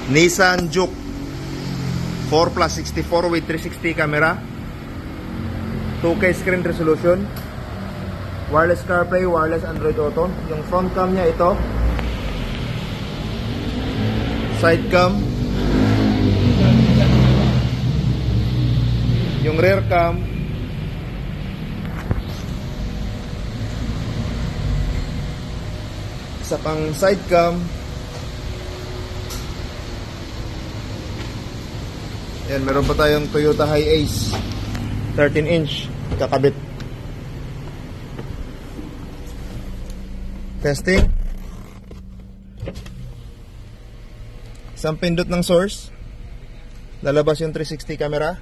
Nissan Juke 4+64 with 360 camera, 2K screen resolution, wireless CarPlay, wireless Android Auto. Yung front cam niya ito, side cam, yung rear cam, isa pang side cam. Yan, meron pa tayong Toyota Hiace 13-inch kakabit. Testing. Isang pindot ng source, lalabas yung 360 camera,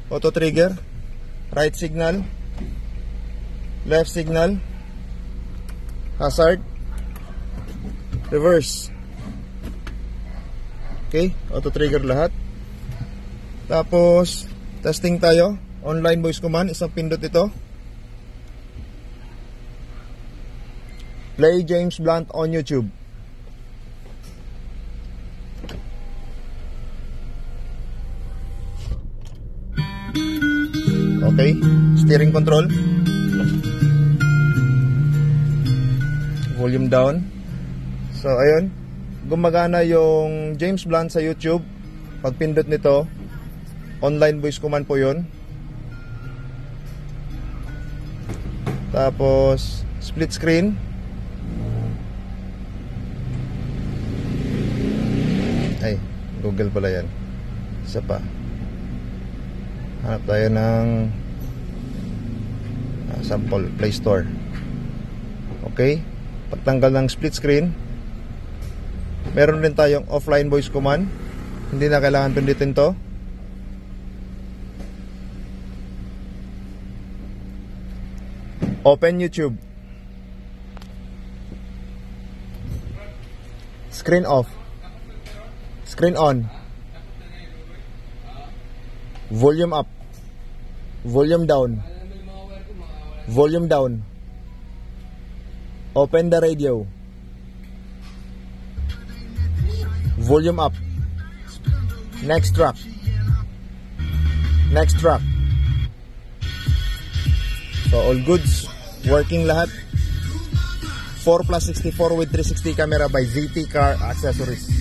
auto trigger, right signal, left signal, hazard, reverse. Okay, auto trigger lahat. Tapos testing tayo, online voice command, isang pindot ito. Play James Blunt on YouTube. Okay, steering control, volume down. So ayun, gumagana yung James Blunt sa YouTube. Pag pindot nito, online voice command po yun. Tapos split screen. Ay, Google pala yan. Isa pa, hanap tayo ng sample, Play Store. Okay, pagtanggal ng split screen, meron din tayong offline voice command. Hindi na kailangan pindutin to. Open YouTube. Screen off. Screen on. Volume up. Volume down. Volume down. Open the radio. Volume up. Next track. Next track. So all goods, working lahat. 4+64 with 360 camera by ZT Car Accessories.